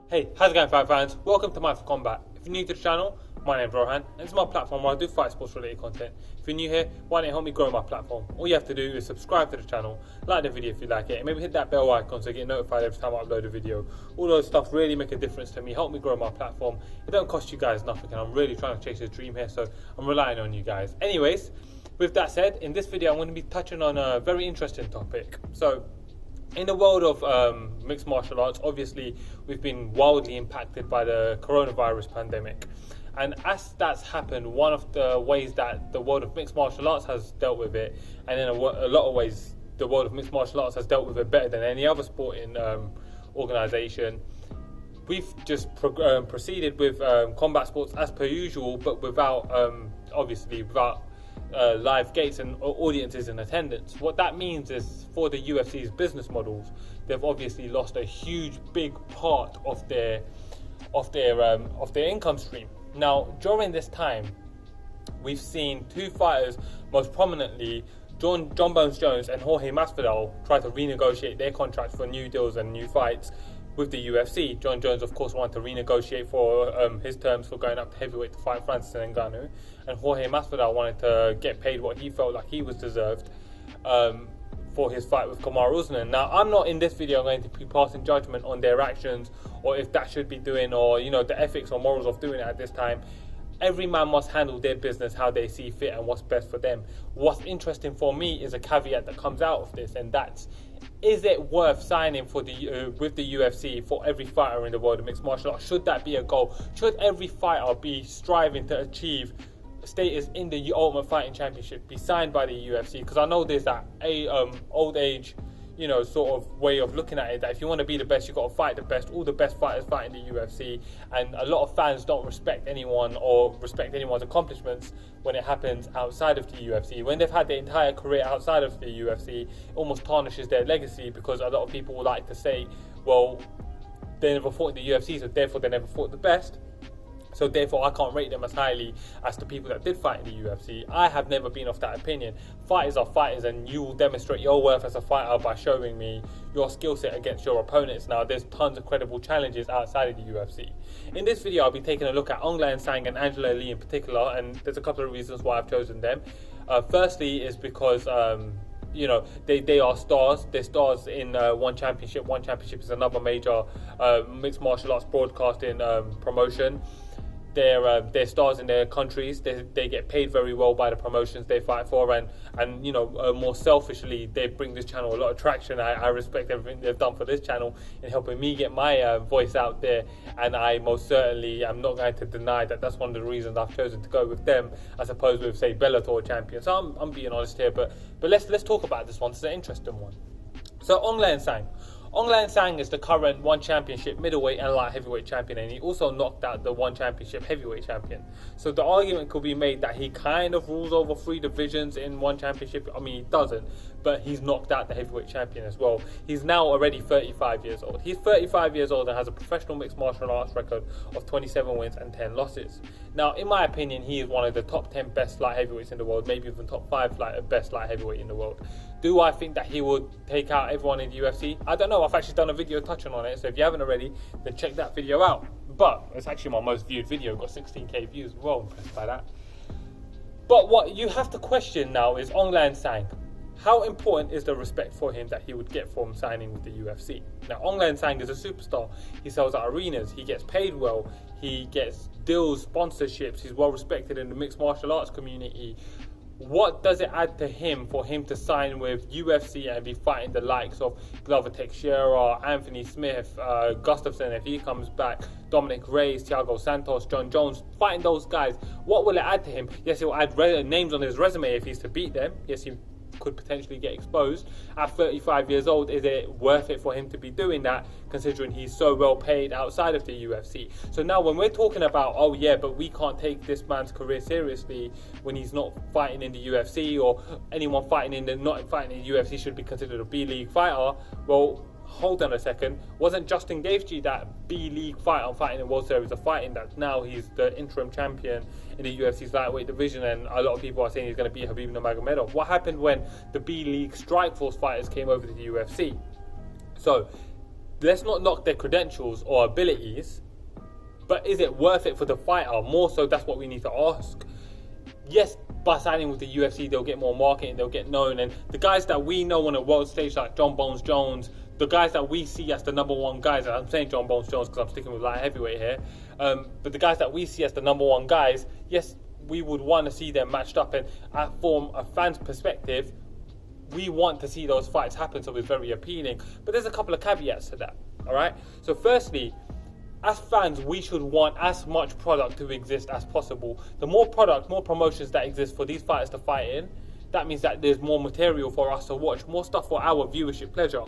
Hey, how's it going, fight fans? Welcome to mindforcombat. If you're new to the channel, my name's Rohan, and it's my platform where I do fight sports related content. If you're new here, why don't you help me grow my platform? All you have to do is subscribe to the channel, like the video if you like it, and maybe hit that bell icon so you get notified every time I upload a video. All those stuff really make a difference to me, help me grow my platform. It don't cost you guys nothing, and I'm really trying to chase a dream here, so I'm relying on you guys. Anyways, with that said, in this video I'm going to be touching on a very interesting topic. So, in the world of mixed martial arts, obviously we've been wildly impacted by the coronavirus pandemic, and as that's happened, one of the ways that the world of mixed martial arts has dealt with it, and in a lot of ways the world of mixed martial arts has dealt with it better than any other sporting organisation. We've just proceeded with combat sports as per usual, but without live gates and audiences in attendance. What that means is, for the UFC's business models, they've obviously lost a huge, big part of their income stream. Now, during this time, we've seen two fighters, most prominently John Bones Jones and Jorge Masvidal, try to renegotiate their contracts for new deals and new fights with the UFC. John Jones, of course, wanted to renegotiate for his terms for going up to heavyweight to fight Francis Ngannou, and Jorge Masvidal wanted to get paid what he felt like he was deserved for his fight with Kamaru Usman. Now, I'm not in this video going to be passing judgment on their actions, or if that should be doing, or the ethics or morals of doing it at this time. Every man must handle their business how they see fit and what's best for them. What's interesting for me is a caveat that comes out of this, and that's, is it worth signing for with the UFC for every fighter in the world of mixed martial arts? Should that be a goal? Should every fighter be striving to achieve status in the Ultimate Fighting Championship, be signed by the UFC? Because I know there's that old age sort of way of looking at it, that if you want to be the best, you've got to fight the best. All the best fighters fight in the UFC, and a lot of fans don't respect anyone or respect anyone's accomplishments when it happens outside of the UFC. When they've had their entire career outside of the UFC, it almost tarnishes their legacy, because a lot of people like to say, well, they never fought in the UFC, so therefore they never fought the best. So therefore, I can't rate them as highly as the people that did fight in the UFC. I have never been of that opinion. Fighters are fighters, and you will demonstrate your worth as a fighter by showing me your skill set against your opponents. Now, there's tons of credible challenges outside of the UFC. In this video, I'll be taking a look at Aung Sang and Angela Lee in particular, and there's a couple of reasons why I've chosen them. Firstly is because they are stars. They're stars in one championship. One championship is another major mixed martial arts broadcasting promotion. They're stars in their countries. They get paid very well by the promotions they fight for, and more selfishly, they bring this channel a lot of traction. I respect everything they've done for this channel in helping me get my voice out there, and I most certainly am not going to deny that that's one of the reasons I've chosen to go with them as opposed with, say, Bellator champions. So I'm being honest here, but let's talk about this one. It's an interesting one. So Aung Sang. Aung Sang is the current one championship middleweight and light heavyweight champion, and he also knocked out the one championship heavyweight champion. So the argument could be made that he kind of rules over three divisions in one championship. I mean, he doesn't, but he's knocked out the heavyweight champion as well. He's now already 35 years old. He's 35 years old and has a professional mixed martial arts record of 27 wins and 10 losses. Now, in my opinion, he is one of the top 10 best light heavyweights in the world, maybe even top 5 best light heavyweight in the world. Do I think that he would take out everyone in the UFC? I don't know. I've actually done a video touching on it, so if you haven't already, then check that video out. But it's actually my most viewed video, got 16k views. Well impressed by that. But what you have to question now is Aung Sang. How important is the respect for him that he would get from signing with the UFC? Now, Aung Sang is a superstar. He sells at arenas. He gets paid well. He gets deals, sponsorships. He's well respected in the mixed martial arts community. What does it add to him for him to sign with UFC and be fighting the likes of Glover Teixeira, Anthony Smith, Gustafsson if he comes back, Dominic Reyes, Thiago Santos, John Jones, fighting those guys? What will it add to him? Yes, it will add names on his resume if he's to beat them. Yes, he could potentially get exposed. At 35 years old, is it worth it for him to be doing that, considering he's so well paid outside of the UFC? So now when we're talking about, oh yeah, but we can't take this man's career seriously when he's not fighting in the UFC, or anyone not fighting in the UFC should be considered a B-League fighter, well, hold on a second. Wasn't Justin Gaethje that B-League fighter fighting in World Series of Fighting, that now he's the interim champion in the UFC's lightweight division, and a lot of people are saying he's going to beat Khabib Nurmagomedov? What happened when the B-League Strikeforce fighters came over to the UFC? So let's not knock their credentials or abilities, but is it worth it for the fighter? More so, that's what we need to ask. Yes, by signing with the UFC, they'll get more marketing, they'll get known, and the guys that we know on a world stage like John Bones Jones, the guys that we see as the number one guys, and I'm saying John Bones Jones because I'm sticking with light heavyweight here, but the guys that we see as the number one guys, yes, we would want to see them matched up, and from a fan's perspective, we want to see those fights happen, so it's very appealing. But there's a couple of caveats to that, all right? So firstly, as fans, we should want as much product to exist as possible. The more product, more promotions that exist for these fighters to fight in, that means that there's more material for us to watch, more stuff for our viewership pleasure.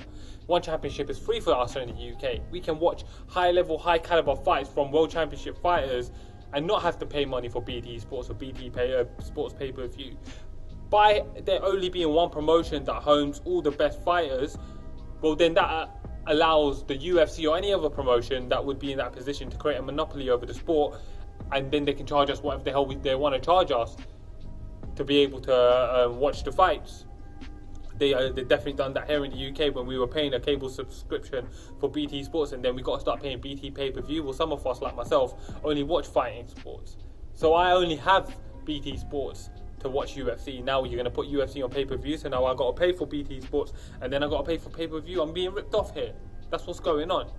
One Championship is free for us in the UK. We can watch high-level, high-caliber fights from World Championship fighters and not have to pay money for BT Sports or BT Sports pay-per-view. By there only being one promotion that homes all the best fighters, well then that allows the UFC or any other promotion that would be in that position to create a monopoly over the sport, and then they can charge us whatever the hell they want to charge us to be able to watch the fights. They definitely done that here in the UK when we were paying a cable subscription for BT Sports, and then we got to start paying BT pay-per-view. Well, some of us, like myself, only watch fighting sports. So I only have BT Sports to watch UFC. Now you're going to put UFC on pay-per-view, so now I got to pay for BT Sports, and then I got to pay for pay-per-view. I'm being ripped off here. That's what's going on,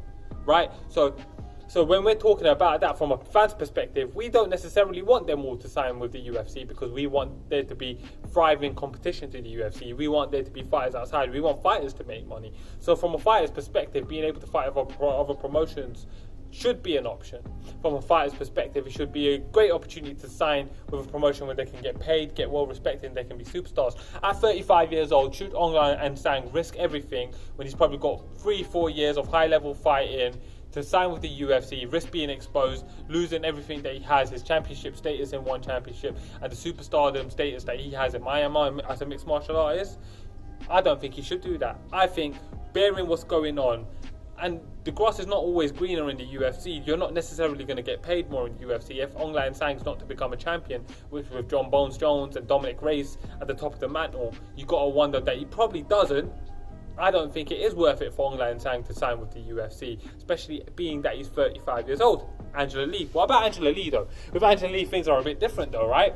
right? So when we're talking about that from a fan's perspective, we don't necessarily want them all to sign with the UFC because we want there to be thriving competition to the UFC. We want there to be fighters outside. We want fighters to make money. So from a fighter's perspective, being able to fight other promotions should be an option. From a fighter's perspective, it should be a great opportunity to sign with a promotion where they can get paid, get well respected, and they can be superstars. At 35 years old, should Aung and Sang risk everything when he's probably got 3-4 years of high-level fighting to sign with the UFC, risk being exposed, losing everything that he has, his championship status in one championship, and the superstardom status that he has in Myanmar as a mixed martial artist? I don't think he should do that. I think, bearing what's going on, and the grass is not always greener in the UFC. You're not necessarily going to get paid more in the UFC. If Aung Sang's not to become a champion, which with John Bones Jones and Dominic Reyes at the top of the mantle, you got to wonder that he probably doesn't. I don't think it is worth it for Aung Sang to sign with the UFC, especially being that he's 35 years old. Angela Lee. What about Angela Lee though? With Angela Lee, things are a bit different though, right?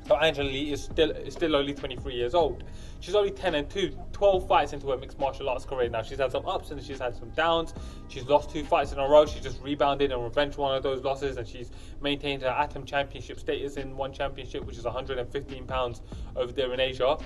So Angela Lee is still only 23 years old. She's only 10-2, 12 fights into her mixed martial arts career now. She's had some ups and she's had some downs. She's lost 2 fights in a row. She's just rebounded and revenged one of those losses, and she's maintained her Atom Championship status in one championship, which is 115 pounds over there in Asia.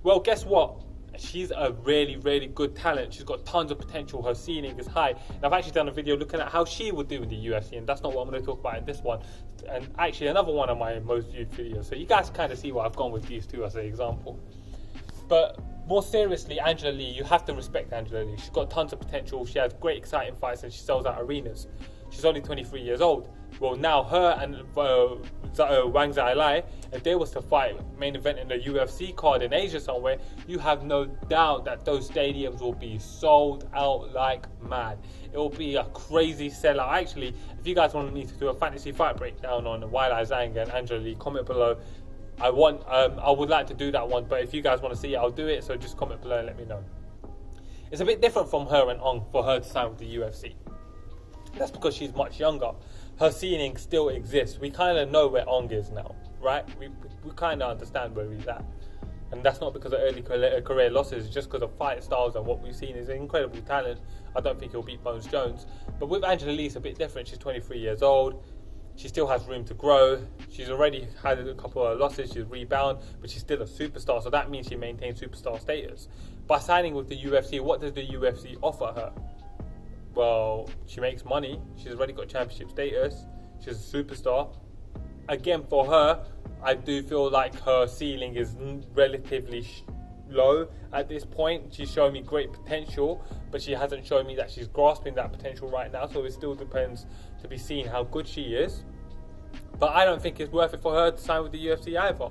Well, guess what? She's a really, really good talent. She's got tons of potential. Her ceiling is high. And I've actually done a video looking at how she would do in the UFC, and that's not what I'm going to talk about in this one. And actually another one of my most viewed videos. So you guys kind of see why I've gone with these two as an example. But more seriously, Angela Lee, you have to respect Angela Lee. She's got tons of potential. She has great, exciting fights, and she sells out arenas. She's only 23 years old. Well, now her and Wang Zhailai, if they was to fight main event in the UFC card in Asia somewhere, you have no doubt that those stadiums will be sold out like mad. It will be a crazy sellout. Actually, if you guys want me to do a fantasy fight breakdown on Weili Zhang and Angela Lee, comment below. I would like to do that one, but if you guys want to see it, I'll do it. So just comment below and let me know. It's a bit different from her and Aung for her to sign with the UFC. That's because she's much younger. Her ceiling still exists. We kind of know where Aung is now, right? We kind of understand where he's at. And that's not because of early career losses, it's just because of fight styles and what we've seen is an incredible talent. I don't think he'll beat Bones Jones. But with Angela Lee, it's a bit different. She's 23 years old. She still has room to grow. She's already had a couple of losses. She's rebound, but she's still a superstar. So that means she maintains superstar status. By signing with the UFC, what does the UFC offer her? Well, she makes money. She's already got championship status. She's a superstar. Again, for her, I do feel like her ceiling is relatively low at this point. She's showing me great potential, but she hasn't shown me that she's grasping that potential right now. So it still depends to be seen how good she is. But I don't think it's worth it for her to sign with the UFC either.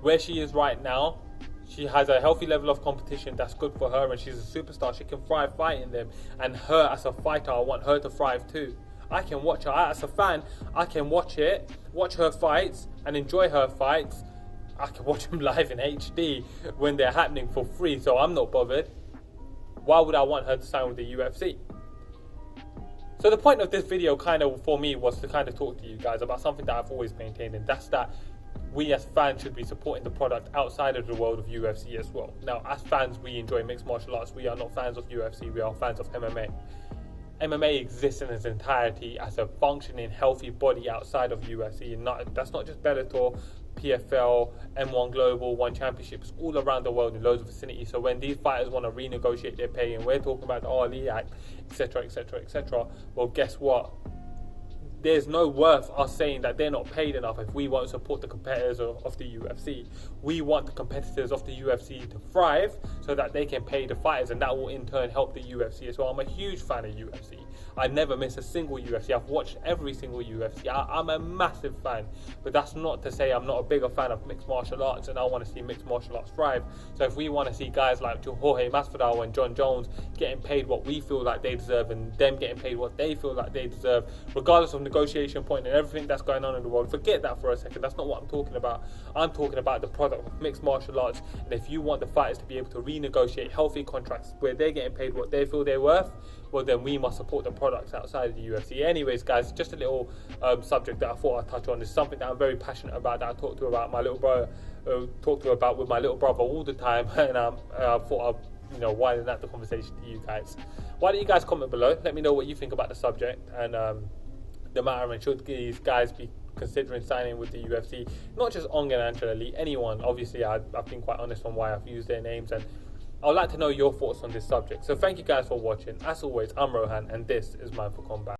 Where she is right now, she has a healthy level of competition that's good for her, and she's a superstar. She can thrive fighting them. And her as a fighter, I want her to thrive too. I can watch her. As a fan, I can watch her fights and enjoy her fights. I can watch them live in HD when they're happening for free, so I'm not bothered. why would I want her to sign with the UFC? So the point of this video kind of for me was to kind of talk to you guys about something that I've always maintained, and that's that we as fans should be supporting the product outside of the world of UFC as well. Now, as fans, we enjoy mixed martial arts. We are not fans of UFC, we are fans of MMA. MMA exists in its entirety as a functioning, healthy body outside of UFC, and that's not just Bellator, PFL, M1 Global, One Championships, all around the world in loads of vicinities. So when these fighters want to renegotiate their pay, and we're talking about the Ali Act, etc., etc., etc., well, guess what? There's no worth us saying that they're not paid enough if we won't support the competitors of the UFC. We want the competitors of the UFC to thrive so that they can pay the fighters, and that will in turn help the UFC as well. I'm a huge fan of UFC. I never miss a single UFC. I've watched every single UFC. I'm a massive fan, but that's not to say I'm not a bigger fan of mixed martial arts, and I want to see mixed martial arts thrive. So if we want to see guys like Jorge Masvidal and John Jones getting paid what we feel like they deserve, and them getting paid what they feel like they deserve, regardless of negotiation point and everything that's going on in the world, forget that for a second. That's not what I'm talking about. I'm talking about the product of mixed martial arts. And if you want the fighters to be able to renegotiate healthy contracts where they're getting paid what they feel they're worth, well, then we must support the products outside of the UFC. Anyways, guys, just a little subject that I thought I'd touch on. It's something that I'm very passionate about, that I talk to about my little brother, with my little brother all the time, and I thought I'd widen out the conversation to you guys. Why don't you guys comment below? Let me know what you think about the subject and the matter, and should these guys be considering signing with the UFC? Not just Aung and Angela Lee, anyone. Obviously, I've been quite honest on why I've used their names, and I'd like to know your thoughts on this subject. So thank you guys for watching. As always, I'm Rohan, and this is Mindful Combat.